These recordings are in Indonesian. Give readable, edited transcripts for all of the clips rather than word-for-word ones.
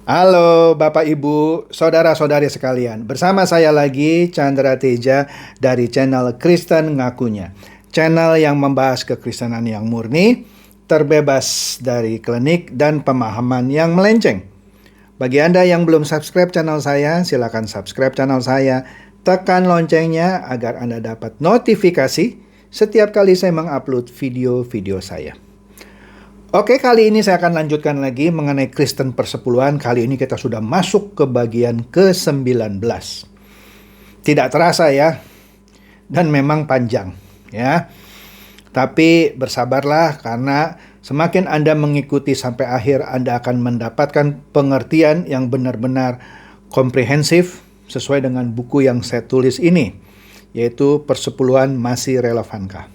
Halo Bapak Ibu, saudara-saudari sekalian. Bersama saya lagi Chandra Teja dari channel Kristen Ngakunya. Channel yang membahas kekristenan yang murni, terbebas dari klinik dan pemahaman yang melenceng. Bagi Anda yang belum subscribe channel saya, silakan subscribe channel saya. Tekan loncengnya agar Anda dapat notifikasi setiap kali saya mengupload video-video saya. Oke, kali ini saya akan lanjutkan lagi mengenai Kristen Persepuluhan. Kali ini kita sudah masuk ke bagian ke-19. Tidak terasa ya, dan memang panjang ya. Tapi bersabarlah, karena semakin Anda mengikuti sampai akhir, Anda akan mendapatkan pengertian yang benar-benar komprehensif sesuai dengan buku yang saya tulis ini, yaitu Persepuluhan Masih Relevankah?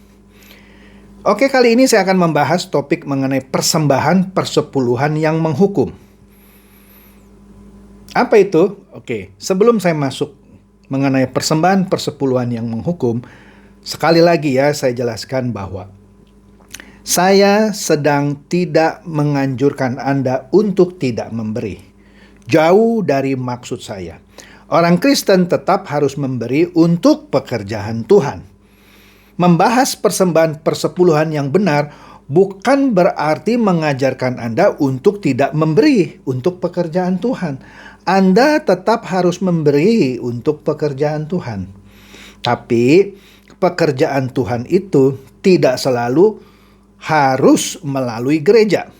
Oke, kali ini saya akan membahas topik mengenai persembahan persepuluhan yang menghukum. Apa itu? Oke, sebelum saya masuk mengenai persembahan persepuluhan yang menghukum, sekali lagi ya saya jelaskan bahwa saya sedang tidak menganjurkan Anda untuk tidak memberi. Jauh dari maksud saya. Orang Kristen tetap harus memberi untuk pekerjaan Tuhan. Membahas persembahan persepuluhan yang benar bukan berarti mengajarkan Anda untuk tidak memberi untuk pekerjaan Tuhan. Anda tetap harus memberi untuk pekerjaan Tuhan. Tapi pekerjaan Tuhan itu tidak selalu harus melalui gereja.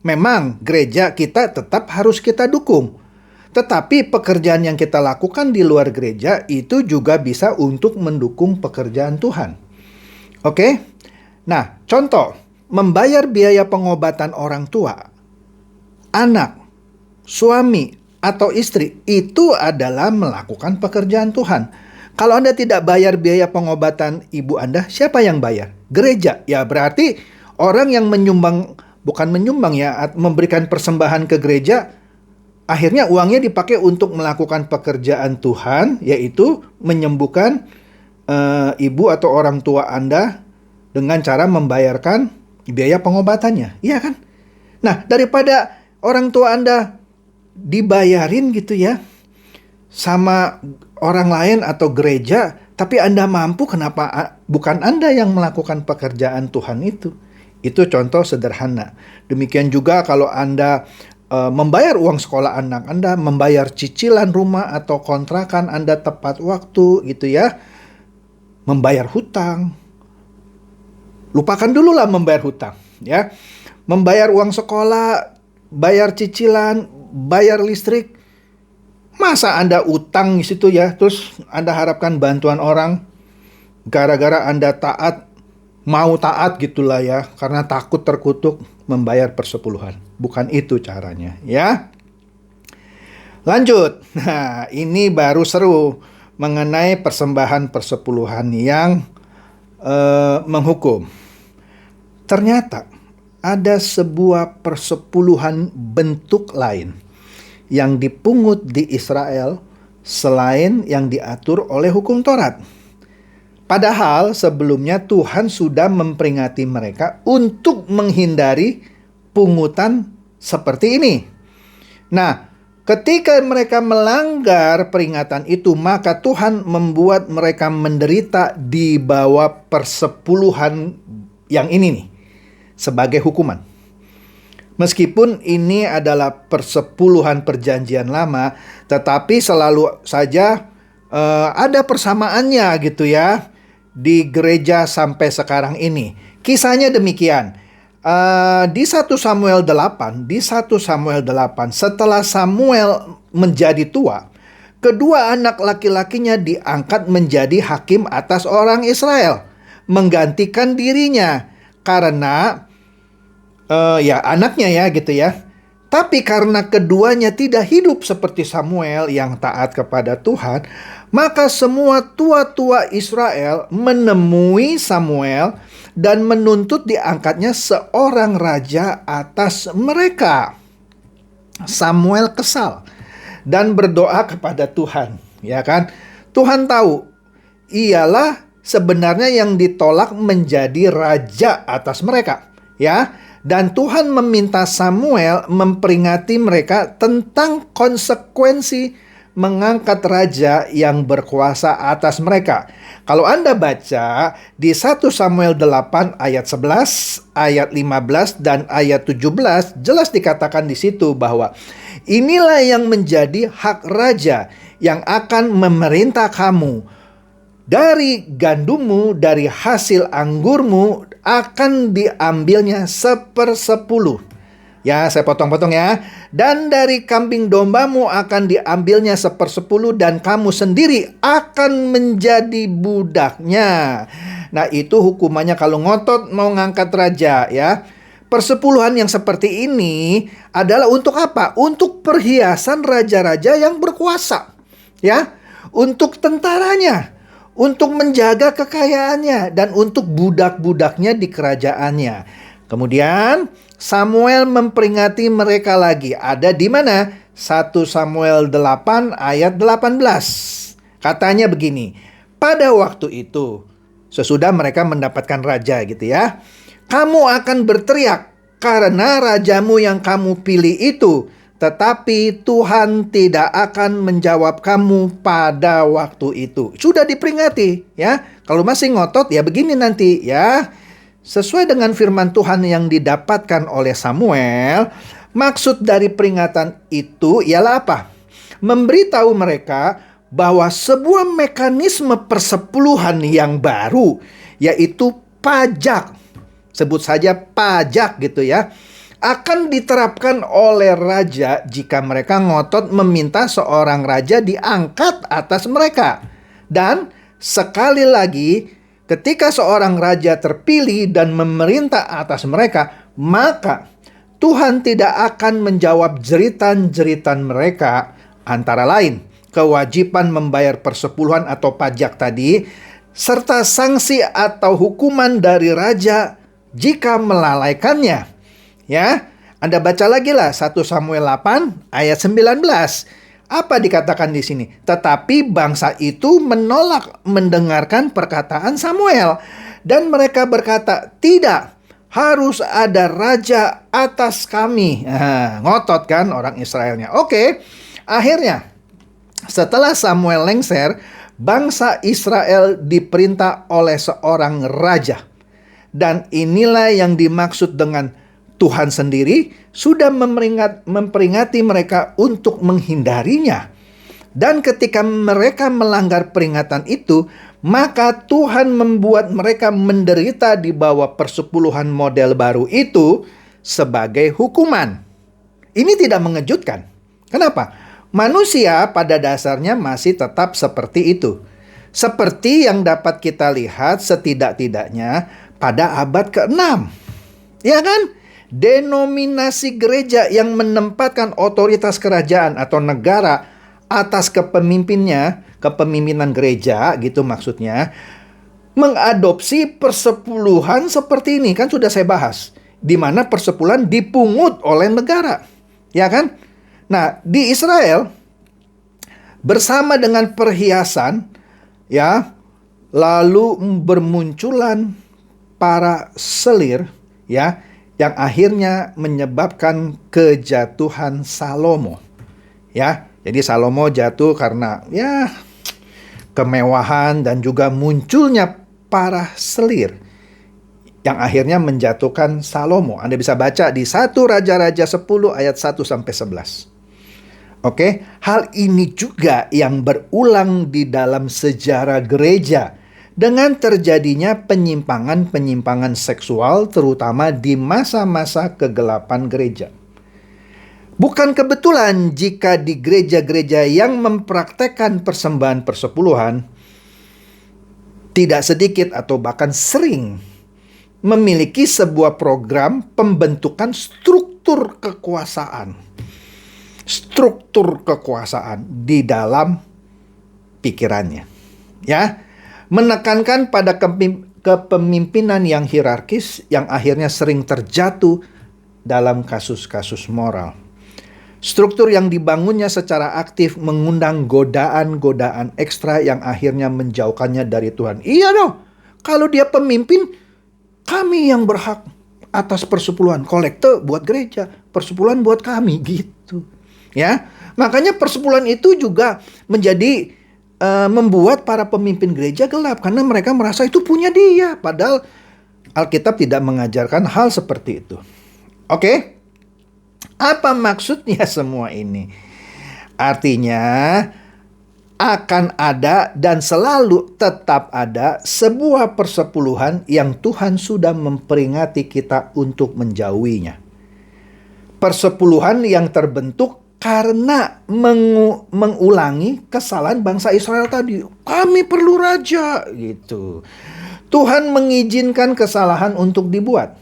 Memang gereja kita tetap harus kita dukung. Tetapi pekerjaan yang kita lakukan di luar gereja itu juga bisa untuk mendukung pekerjaan Tuhan. Oke? Nah, contoh, membayar biaya pengobatan orang tua, anak, suami, atau istri, itu adalah melakukan pekerjaan Tuhan. Kalau Anda tidak bayar biaya pengobatan ibu Anda, siapa yang bayar? Gereja. Ya, berarti orang yang menyumbang, bukan menyumbang ya, memberikan persembahan ke gereja, akhirnya uangnya dipakai untuk melakukan pekerjaan Tuhan, yaitu menyembuhkan ibu atau orang tua Anda dengan cara membayarkan biaya pengobatannya. Iya kan? Nah, daripada orang tua Anda dibayarin gitu ya sama orang lain atau gereja, tapi Anda mampu, kenapa bukan Anda yang melakukan pekerjaan Tuhan itu? Itu contoh sederhana. Demikian juga kalau Anda membayar uang sekolah anak Anda, membayar cicilan rumah atau kontrakan Anda tepat waktu gitu ya. Membayar hutang. Lupakan dulu lah membayar hutang ya. Membayar uang sekolah, bayar cicilan, bayar listrik. Masa Anda utang di situ ya, terus Anda harapkan bantuan orang gara-gara Anda mau taat gitulah ya, karena takut terkutuk membayar persepuluhan. Bukan itu caranya ya. Lanjut. Nah, ini baru seru mengenai persembahan persepuluhan yang menghukum. Ternyata ada sebuah persepuluhan bentuk lain yang dipungut di Israel selain yang diatur oleh hukum Taurat. Padahal sebelumnya Tuhan sudah memperingati mereka untuk menghindari pungutan seperti ini. Nah, ketika mereka melanggar peringatan itu, maka Tuhan membuat mereka menderita di bawah persepuluhan yang ini nih, sebagai hukuman. Meskipun ini adalah persepuluhan perjanjian lama, tetapi selalu saja ada persamaannya gitu ya di gereja sampai sekarang ini. Kisahnya demikian. Di 1 Samuel 8, setelah Samuel menjadi tua, kedua anak laki-lakinya diangkat menjadi hakim atas orang Israel, menggantikan dirinya karena anaknya ya gitu ya. Tapi karena keduanya tidak hidup seperti Samuel yang taat kepada Tuhan, maka semua tua-tua Israel menemui Samuel dan menuntut diangkatnya seorang raja atas mereka. Samuel kesal dan berdoa kepada Tuhan, ya kan? Tuhan tahu ialah sebenarnya yang ditolak menjadi raja atas mereka, ya. Dan Tuhan meminta Samuel memperingati mereka tentang konsekuensi mengangkat raja yang berkuasa atas mereka. Kalau Anda baca di 1 Samuel 8 ayat 11, ayat 15 dan ayat 17, jelas dikatakan di situ bahwa inilah yang menjadi hak raja yang akan memerintah kamu. Dari gandummu, dari hasil anggurmu akan diambilnya 1/10. Ya, saya potong-potong ya. Dan dari kambing dombamu akan diambilnya 1/10 dan kamu sendiri akan menjadi budaknya. Nah, itu hukumannya kalau ngotot mau ngangkat raja ya. Persepuluhan yang seperti ini adalah untuk apa? Untuk perhiasan raja-raja yang berkuasa. Ya, untuk tentaranya, untuk menjaga kekayaannya, dan untuk budak-budaknya di kerajaannya. Kemudian Samuel memperingati mereka lagi. Ada di mana? 1 Samuel 8 ayat 18. Katanya begini, pada waktu itu, sesudah mereka mendapatkan raja gitu ya, kamu akan berteriak karena rajamu yang kamu pilih itu, tetapi Tuhan tidak akan menjawab kamu pada waktu itu. Sudah diperingati ya. Kalau masih ngotot ya begini nanti ya. Sesuai dengan firman Tuhan yang didapatkan oleh Samuel, maksud dari peringatan itu ialah apa? Memberitahu mereka bahwa sebuah mekanisme persepuluhan yang baru, yaitu pajak. Sebut saja pajak gitu ya, akan diterapkan oleh raja jika mereka ngotot meminta seorang raja diangkat atas mereka. Dan sekali lagi, ketika seorang raja terpilih dan memerintah atas mereka, maka Tuhan tidak akan menjawab jeritan-jeritan mereka, antara lain kewajiban membayar persepuluhan atau pajak tadi, serta sanksi atau hukuman dari raja jika melalaikannya. Ya, Anda baca lagi lah 1 Samuel 8 ayat 19. Apa dikatakan di sini? Tetapi bangsa itu menolak mendengarkan perkataan Samuel. Dan mereka berkata, tidak, harus ada raja atas kami. Ngotot kan orang Israelnya. Oke, akhirnya setelah Samuel lengser, bangsa Israel diperintah oleh seorang raja. Dan inilah yang dimaksud dengan Tuhan sendiri sudah memperingati mereka untuk menghindarinya. Dan ketika mereka melanggar peringatan itu, maka Tuhan membuat mereka menderita di bawah persepuluhan model baru itu sebagai hukuman. Ini tidak mengejutkan. Kenapa? Manusia pada dasarnya masih tetap seperti itu. Seperti yang dapat kita lihat setidak-tidaknya pada abad ke-6. Ya kan? Denominasi gereja yang menempatkan otoritas kerajaan atau negara atas kepemimpinan gereja gitu maksudnya, mengadopsi persepuluhan seperti ini. Kan sudah saya bahas, di mana persepuluhan dipungut oleh negara, ya kan? Nah, di Israel bersama dengan perhiasan ya, lalu bermunculan para selir ya, yang akhirnya menyebabkan kejatuhan Salomo. Ya, jadi Salomo jatuh karena ya kemewahan dan juga munculnya para selir yang akhirnya menjatuhkan Salomo. Anda bisa baca di 1 Raja-Raja 10 ayat 1 sampai 11. Oke, hal ini juga yang berulang di dalam sejarah gereja, dengan terjadinya penyimpangan-penyimpangan seksual terutama di masa-masa kegelapan gereja. Bukan kebetulan jika di gereja-gereja yang mempraktekkan persembahan persepuluhan, tidak sedikit atau bahkan sering memiliki sebuah program pembentukan struktur kekuasaan. Struktur kekuasaan di dalam pikirannya. Ya, menekankan pada kepemimpinan yang hierarkis yang akhirnya sering terjatuh dalam kasus-kasus moral. Struktur yang dibangunnya secara aktif mengundang godaan-godaan ekstra yang akhirnya menjauhkannya dari Tuhan. Iya dong, kalau dia pemimpin, kami yang berhak. atas persepuluhan. Kolekte buat gereja, persepuluhan buat kami gitu. Ya. Makanya persepuluhan itu juga menjadi membuat para pemimpin gereja gelap karena mereka merasa itu punya dia, padahal Alkitab tidak mengajarkan hal seperti itu. Oke? Apa maksudnya semua ini? Artinya akan ada dan selalu tetap ada sebuah persepuluhan yang Tuhan sudah memperingati kita untuk menjauhinya. Persepuluhan yang terbentuk karena mengulangi kesalahan bangsa Israel tadi. Kami perlu raja gitu. Tuhan mengizinkan kesalahan untuk dibuat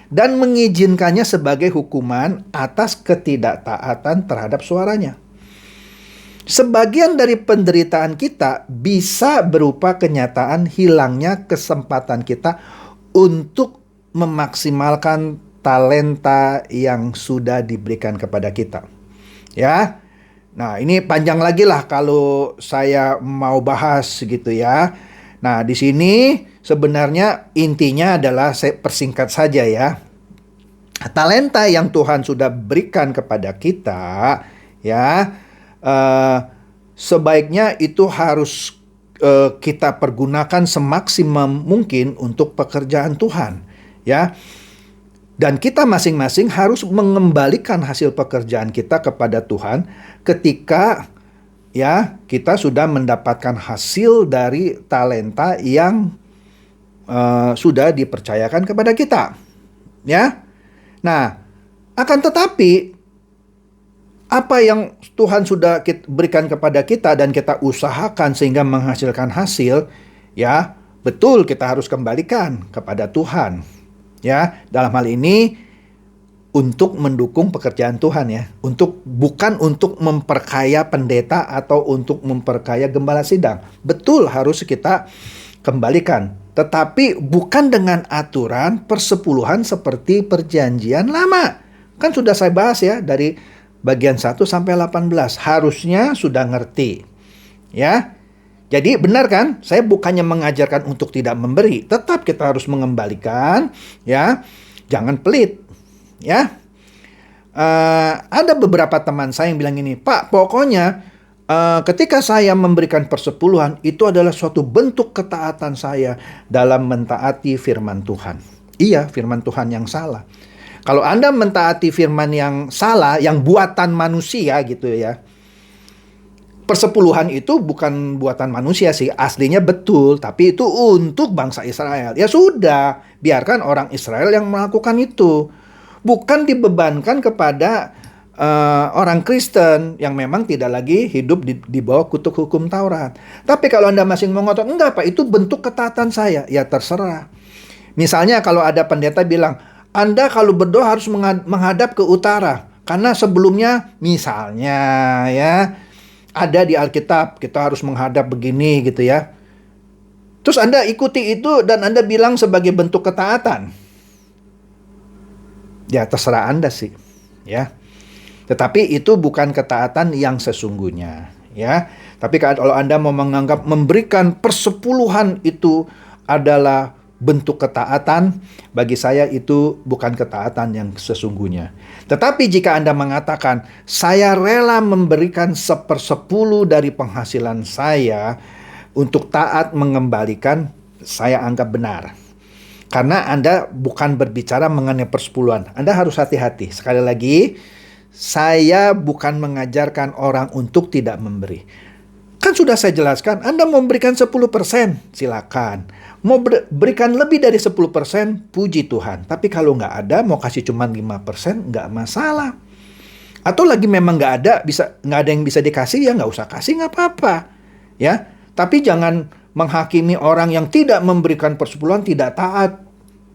dan mengizinkannya sebagai hukuman atas ketidaktaatan terhadap suaranya. Sebagian dari penderitaan kita bisa berupa kenyataan hilangnya kesempatan kita untuk memaksimalkan talenta yang sudah diberikan kepada kita. Ya. Nah, ini panjang lagi lah kalau saya mau bahas gitu ya. Nah, di sini sebenarnya intinya adalah saya persingkat saja ya. Talenta yang Tuhan sudah berikan kepada kita ya, sebaiknya itu harus kita pergunakan semaksimum mungkin untuk pekerjaan Tuhan ya. Dan kita masing-masing harus mengembalikan hasil pekerjaan kita kepada Tuhan ketika ya kita sudah mendapatkan hasil dari talenta yang sudah dipercayakan kepada kita ya. Nah, akan tetapi apa yang Tuhan sudah berikan kepada kita dan kita usahakan sehingga menghasilkan hasil, ya betul kita harus kembalikan kepada Tuhan. Ya, dalam hal ini untuk mendukung pekerjaan Tuhan ya, bukan untuk memperkaya pendeta atau untuk memperkaya gembala sidang. Betul harus kita kembalikan, tetapi bukan dengan aturan persepuluhan seperti perjanjian lama. Kan sudah saya bahas ya dari bagian 1 sampai 18. Harusnya sudah ngerti. Ya. Jadi benar kan? Saya bukannya mengajarkan untuk tidak memberi, tetap kita harus mengembalikan ya. Jangan pelit. Ya. Ada beberapa teman saya yang bilang ini, "Pak, pokoknya ketika saya memberikan persepuluhan, itu adalah suatu bentuk ketaatan saya dalam mentaati firman Tuhan." Iya, firman Tuhan yang salah. Kalau Anda mentaati firman yang salah, yang buatan manusia gitu ya. Persepuluhan itu bukan buatan manusia sih, aslinya betul, tapi itu untuk bangsa Israel. Ya sudah, biarkan orang Israel yang melakukan itu. Bukan dibebankan kepada orang Kristen yang memang tidak lagi hidup di bawah kutuk hukum Taurat. Tapi kalau Anda masih ngotot, enggak Pak, itu bentuk ketaatan saya. Ya terserah. Misalnya kalau ada pendeta bilang, Anda kalau berdoa harus menghadap ke utara. Karena sebelumnya misalnya ya, ada di Alkitab kita harus menghadap begini gitu ya. Terus Anda ikuti itu dan Anda bilang sebagai bentuk ketaatan. Ya terserah Anda sih ya. Tetapi itu bukan ketaatan yang sesungguhnya ya. Tapi kalau Anda mau menganggap memberikan persepuluhan itu adalah bentuk ketaatan, bagi saya itu bukan ketaatan yang sesungguhnya. Tetapi jika Anda mengatakan, saya rela memberikan 1/10 dari penghasilan saya untuk taat mengembalikan, saya anggap benar. Karena Anda bukan berbicara mengenai persepuluhan. Anda harus hati-hati. Sekali lagi, saya bukan mengajarkan orang untuk tidak memberi. Kan sudah saya jelaskan, Anda mau memberikan 10%, silakan. Mau berikan lebih dari 10%, puji Tuhan. Tapi kalau nggak ada, mau kasih cuma 5%, nggak masalah. Atau lagi memang nggak ada yang bisa dikasih, ya nggak usah kasih, nggak apa-apa. Ya, tapi jangan menghakimi orang yang tidak memberikan persepuluhan tidak taat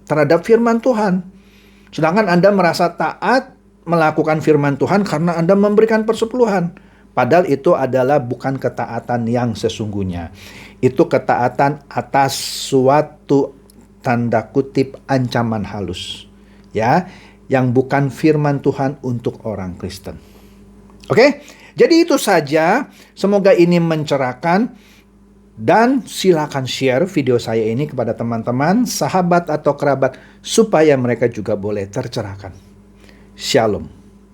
terhadap firman Tuhan. Sedangkan Anda merasa taat melakukan firman Tuhan karena Anda memberikan persepuluhan. Padahal itu adalah bukan ketaatan yang sesungguhnya. Itu ketaatan atas suatu tanda kutip ancaman halus. Ya, yang bukan firman Tuhan untuk orang Kristen. Oke? Jadi itu saja. Semoga ini mencerahkan. Dan silakan share video saya ini kepada teman-teman, sahabat atau kerabat supaya mereka juga boleh tercerahkan. Shalom.